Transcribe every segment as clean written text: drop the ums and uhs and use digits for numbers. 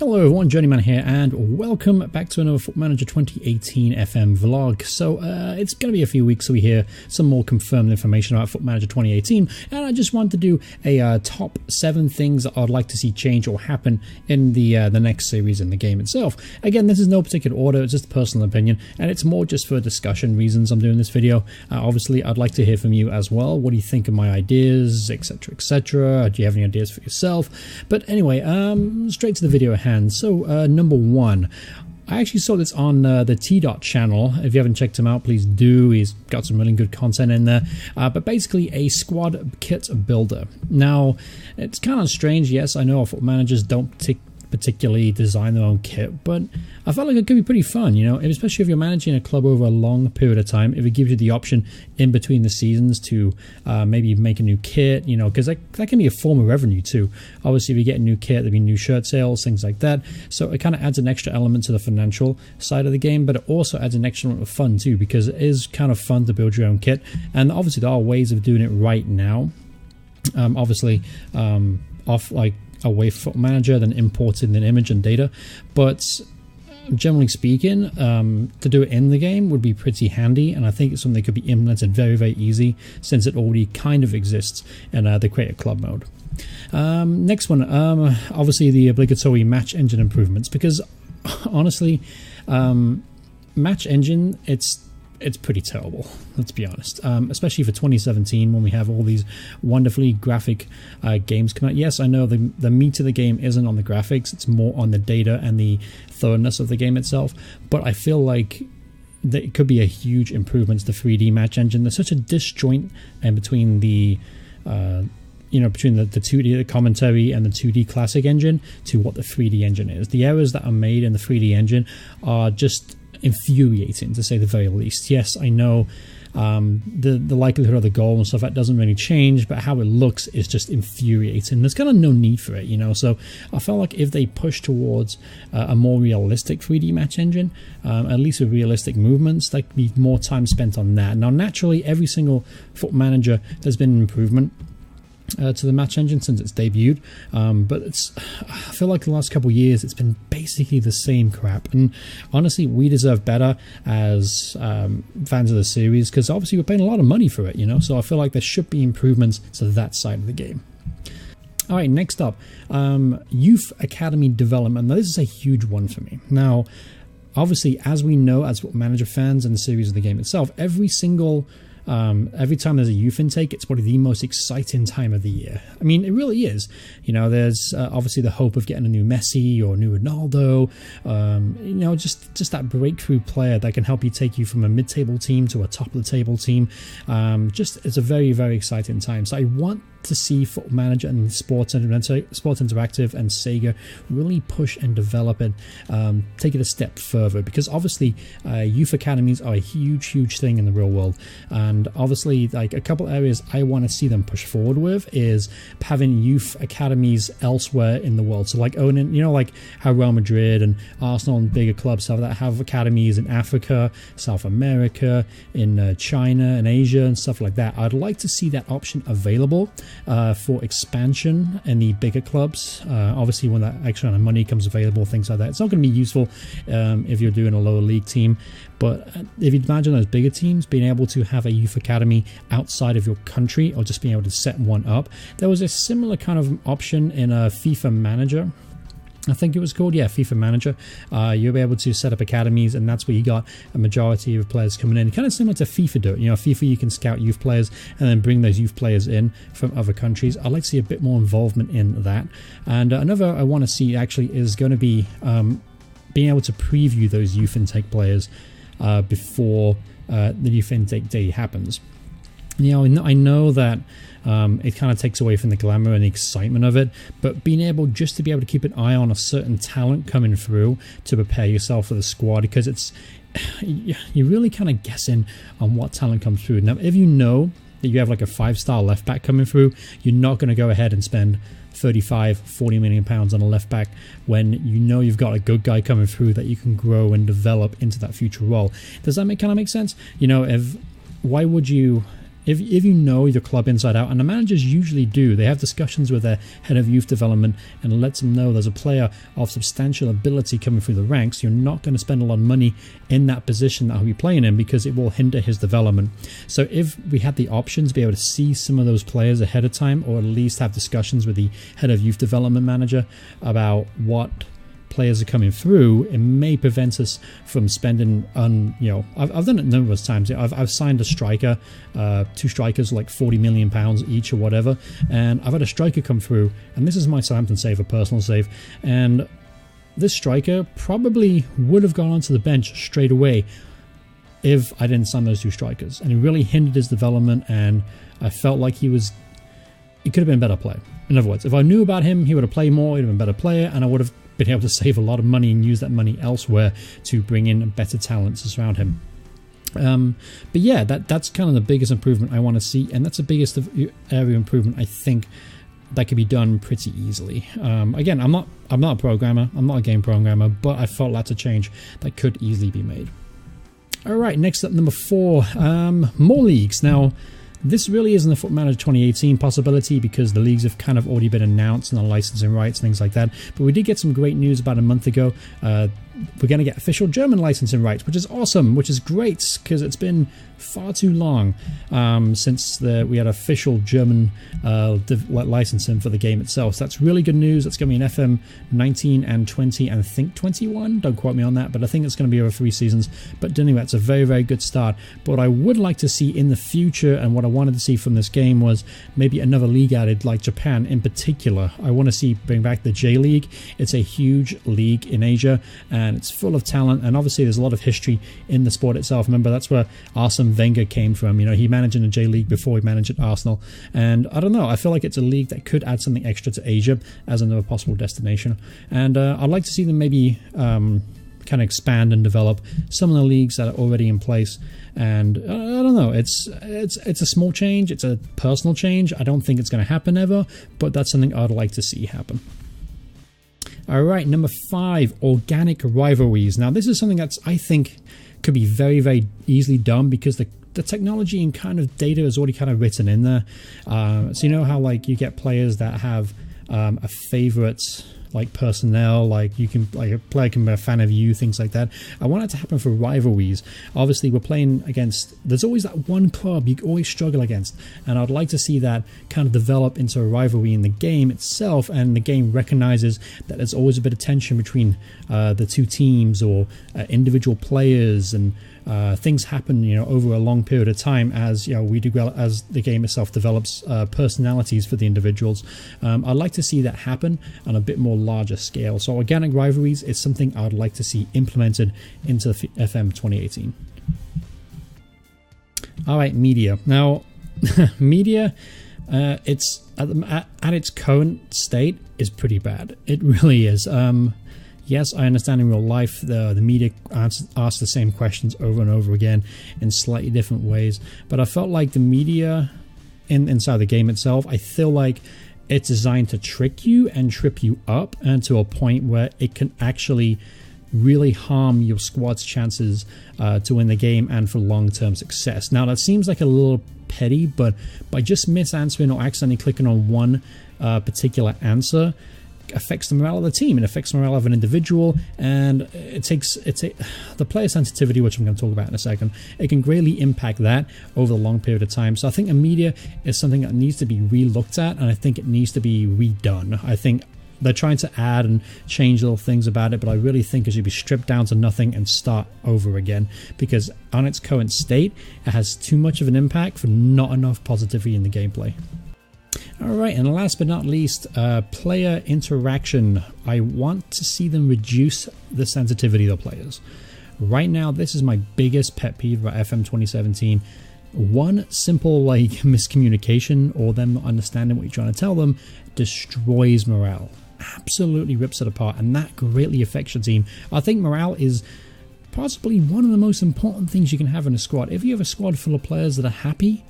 Hello everyone, Journeyman here, and welcome back to another Football Manager 2018 FM vlog. So it's going to be a few weeks so we hear some more confirmed information about Football Manager 2018, and I just wanted to do a top 7 things that I'd like to see change or happen in the next series in the game itself. Again, this is no particular order, it's just a personal opinion, and it's more just for discussion reasons I'm doing this video. Obviously, I'd like to hear from you as well. What do you think of my ideas, etc, etc? Do you have any ideas for yourself? But anyway, straight to the video at hand. So number 1, I actually saw this on the T-Dot channel. If you haven't checked him out, please do. He's got some really good content in there. But basically a squad kit builder. Now, it's kind of strange. Yes, I know our football managers don't particularly design their own kit, but I felt like it could be pretty fun, you know, especially if you're managing a club over a long period of time. If it gives you the option in between the seasons to maybe make a new kit, you know, because that can be a form of revenue too. Obviously, if you get a new kit, there'll be new shirt sales, things like that. So it kind of adds an extra element to the financial side of the game, but it also adds an extra element of fun too, because it is kind of fun to build your own kit. And obviously, there are ways of doing it right now. Obviously, away from Football Manager, then importing an image and data, but generally speaking, to do it in the game would be pretty handy, and I think it's something that could be implemented very easy since it already kind of exists in the Create a Club mode. Next one, obviously the obligatory match engine improvements, because honestly, match engine, it's pretty terrible, let's be honest, especially for 2017 when we have all these wonderfully graphic games come out. Yes, I know the meat of the game isn't on the graphics, it's more on the data and the thoroughness of the game itself, but I feel like that it could be a huge improvement to the 3D match engine. There's such a disjoint in between the between the 2D commentary and the 2D classic engine to what the 3D engine is. The errors that are made in the 3D engine are just infuriating, to say the very least. Yes, I know the likelihood of the goal and stuff, that doesn't really change, but how it looks is just infuriating. There's kind of no need for it, you know. So I felt like if they push towards a more realistic 3D match engine, at least with realistic movements, there could be more time spent on that. Now, naturally, every single Football Manager there's been an improvement to the match engine since it's debuted, but I feel like the last couple of years it's been basically the same crap, and honestly we deserve better as fans of the series, because obviously we're paying a lot of money for it, you know, so I feel like there should be improvements to that side of the game. Alright, next up, Youth Academy development. Now this is a huge one for me. Now obviously, as we know as manager fans and the series of the game itself, every time there's a youth intake, it's probably the most exciting time of the year. I mean, it really is. You know, there's obviously the hope of getting a new Messi or a new Ronaldo. You know, just that breakthrough player that can help you take you from a mid-table team to a top-of-the-table team. It's a very exciting time. So I want to see Football Manager and Sports Interactive and Sega really push and develop it, take it a step further, because obviously youth academies are a huge thing in the real world, and obviously like a couple areas I want to see them push forward with is having youth academies elsewhere in the world. So like owning, you know, like how Real Madrid and Arsenal and bigger clubs have academies in Africa, South America, in China and Asia and stuff like that. I'd like to see that option available for expansion in the bigger clubs. Obviously when that extra amount of money comes available, things like that, it's not going to be useful if you're doing a lower league team, but if you imagine those bigger teams being able to have a youth academy outside of your country, or just being able to set one up. There was a similar kind of option in a FIFA Manager, I think it was called, yeah, FIFA Manager. You'll be able to set up academies, and that's where you got a majority of players coming in. Kind of similar to FIFA do it. You know, FIFA, you can scout youth players and then bring those youth players in from other countries. I'd like to see a bit more involvement in that. And another I want to see actually is going to be being able to preview those youth intake players before the youth intake day happens. You know, I know that it kind of takes away from the glamour and the excitement of it, but being able just to be able to keep an eye on a certain talent coming through to prepare yourself for the squad, because you're really kind of guessing on what talent comes through. Now, if you know that you have like a 5-star left back coming through, you're not going to go ahead and spend 35-40 million pounds on a left back when you know you've got a good guy coming through that you can grow and develop into that future role. Does that kind of make sense? You know, why would you if you know your club inside out, and the managers usually do, they have discussions with their head of youth development and lets them know there's a player of substantial ability coming through the ranks, you're not going to spend a lot of money in that position that he'll be playing in because it will hinder his development. So if we had the option to be able to see some of those players ahead of time, or at least have discussions with the head of youth development manager about what players are coming through, it may prevent us from spending on, I've done it numerous times. I've signed a striker, 2 strikers, like £40 million each or whatever, and I've had a striker come through, and this is my Southampton save, a personal save, and this striker probably would have gone onto the bench straight away if I didn't sign those 2 strikers, and it really hindered his development, and I felt like he could have been a better player. In other words, if I knew about him, he would have played more, he'd have been a better player, and I would have been able to save a lot of money and use that money elsewhere to bring in better talents around him. But yeah, that's kind of the biggest improvement I want to see, and that's the biggest area of improvement I think that could be done pretty easily. Again, I'm not a programmer, I'm not a game programmer, but I felt that's a change that could easily be made. All right, next up, number 4, more leagues. Now, this really isn't a Football Manager 2018 possibility because the leagues have kind of already been announced and the licensing rights and things like that. But we did get some great news about a month ago. We're going to get official German licensing rights, which is awesome, which is great because it's been far too long since we had official German licensing for the game itself. So that's really good news. That's going to be in FM 19 and 20 and I think 21. Don't quote me on that, but I think it's going to be over 3 seasons. But anyway, it's a very, very good start. But what I would like to see in the future, and what I wanted to see from this game, was maybe another league added, like Japan in particular. I want to see bring back the J League. It's a huge league in Asia, and it's full of talent, and obviously there's a lot of history in the sport itself. Remember, that's where Arsene Wenger came from. He managed in the J League before he managed at Arsenal, and I don't know, I feel like it's a league that could add something extra to Asia as another possible destination, and I'd like to see them maybe kind of expand and develop some of the leagues that are already in place. And I don't know, it's a small change, it's a personal change. I don't think it's going to happen ever, but that's something I'd like to see happen. Alright, number 5, organic rivalries. Now this is something that's, I think, could be very, very easily done because the technology and kind of data is already kind of written in there. So you know how like you get players that have a favorite like personnel, like you can, like a player can be a fan of you, things like that. I want it to happen for rivalries. Obviously we're playing against, there's always that one club you always struggle against, and I'd like to see that kind of develop into a rivalry in the game itself, and the game recognizes that there's always a bit of tension between the 2 teams or individual players, and things happen, over a long period of time as we do well as the game itself develops personalities for the individuals. I'd like to see that happen on a bit more larger scale. So organic rivalries is something I'd like to see implemented into FM 2018. All right, media. Now, media, it's at its current state is pretty bad. It really is. Yes, I understand in real life the media asks the same questions over and over again in slightly different ways, but I felt like the media inside the game itself, I feel like it's designed to trick you and trip you up, and to a point where it can actually really harm your squad's chances to win the game and for long-term success. Now that seems like a little petty, but by just misanswering or accidentally clicking on one particular answer, affects the morale of the team, and affects the morale of an individual, and the player sensitivity, which I'm going to talk about in a second, it can greatly impact that over a long period of time. So I think the media is something that needs to be re-looked at, and I think it needs to be redone. I think they're trying to add and change little things about it, but I really think it should be stripped down to nothing and start over again, because on its current state, it has too much of an impact for not enough positivity in the gameplay. Alright, and last but not least, player interaction. I want to see them reduce the sensitivity of the players. Right now, this is my biggest pet peeve about FM 2017. One simple miscommunication or them not understanding what you're trying to tell them destroys morale. Absolutely rips it apart, and that greatly affects your team. I think morale is possibly one of the most important things you can have in a squad. If you have a squad full of players that are happy,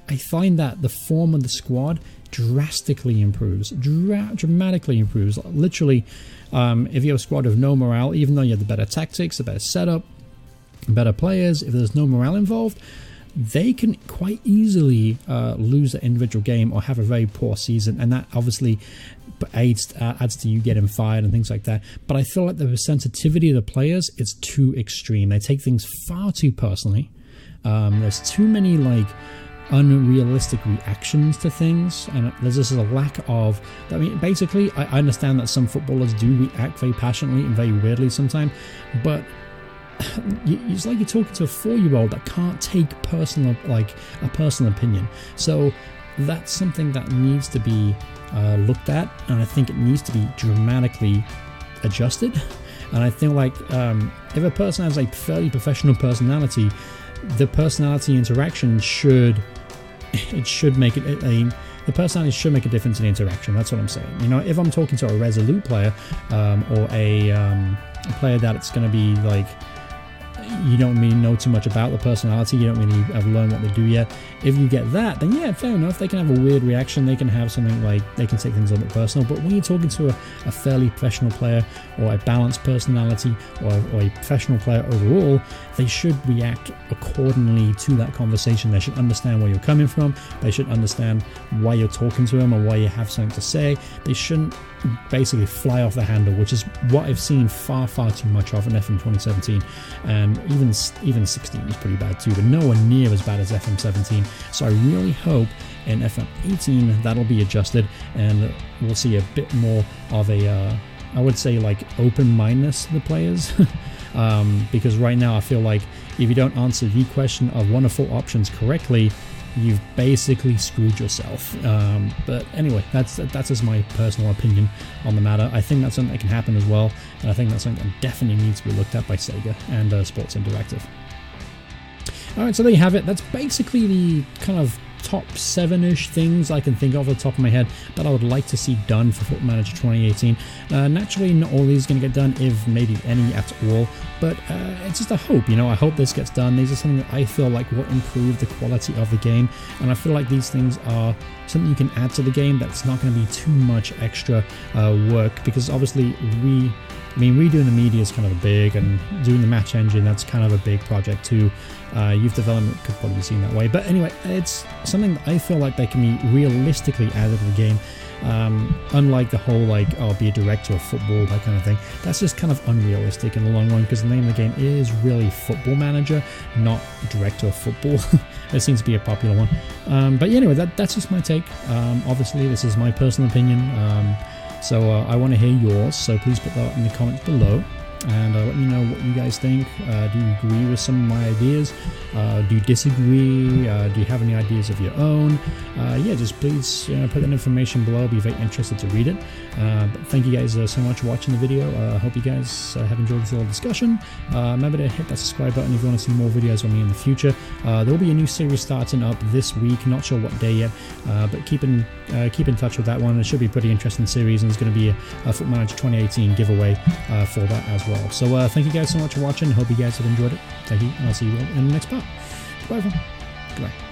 I find that the form of the squad drastically improves, dramatically improves. Literally, if you have a squad of no morale, even though you have the better tactics, the better setup, better players, if there's no morale involved, they can quite easily lose the individual game or have a very poor season, and that obviously adds to you getting fired and things like that. But I feel like the sensitivity of the players is too extreme. They take things far too personally. There's too many like unrealistic reactions to things, and there's just a lack of, I mean, basically I understand that some footballers do react very passionately and very weirdly sometimes, but it's like you're talking to a 4-year-old that can't take a personal opinion. So that's something that needs to be looked at, and I think it needs to be dramatically adjusted. And I feel like if a person has a fairly professional personality, the personality interaction should make it the personality should make a difference in the interaction. That's what I'm saying. You know, if I'm talking to a resolute player or a player that it's going to be like, you don't really know too much about the personality, you don't really have learned what they do yet. If you get that, then yeah, fair enough, they can have a weird reaction, they can have something like, they can take things a little bit personal. But when you're talking to a fairly professional player or a balanced personality or a professional player overall, they should react accordingly to that conversation. They should understand where you're coming from, they should understand why you're talking to them or why you have something to say. They shouldn't basically fly off the handle, which is what I've seen far too much of in FM 2017, and even 16 is pretty bad too, but nowhere near as bad as FM 17. So I really hope in FM 18 that'll be adjusted and we'll see a bit more of a I would say like open-mindedness to the players. Because right now I feel like if you don't answer the question of 1 of 4 options correctly, you've basically screwed yourself. But anyway, that's just my personal opinion on the matter. I think that's something that can happen as well, and I think that's something that definitely needs to be looked at by Sega and Sports Interactive. Alright, so there you have it. That's basically the kind of top 7-ish things I can think of the top of my head that I would like to see done for Football Manager 2018. Naturally, not all of these are going to get done, if maybe any at all, but it's just a hope, you know. I hope this gets done. These are something that I feel like will improve the quality of the game, and I feel like these things are something you can add to the game that's not going to be too much extra work, because obviously redoing the media is kind of big, and doing the match engine, that's kind of a big project too. Youth development could probably be seen that way, but anyway, it's something that I feel like they can be realistically added to the game. Unlike the whole like, oh, be a director of football, that kind of thing. That's just kind of unrealistic in the long run, because the name of the game is really Football Manager, not Director of Football. It seems to be a popular one. But yeah, anyway, that's just my take. Obviously, this is my personal opinion. So I want to hear yours, so please put that in the comments below, and let me know what you guys think. Do you agree with some of my ideas? Do you disagree? Do you have any ideas of your own? Yeah, just please put that information below. I'll be very interested to read it. But thank you guys so much for watching the video. I hope you guys have enjoyed this little discussion. Remember to hit that subscribe button if you want to see more videos from me in the future. There will be a new series starting up this week, not sure what day yet, but keep in touch with that one. It should be a pretty interesting series, and there's going to be a Football Manager 2018 giveaway for that as well. So thank you guys so much for watching. Hope you guys have enjoyed it. Thank you, and I'll see you all in the next part. Goodbye, everyone. Goodbye.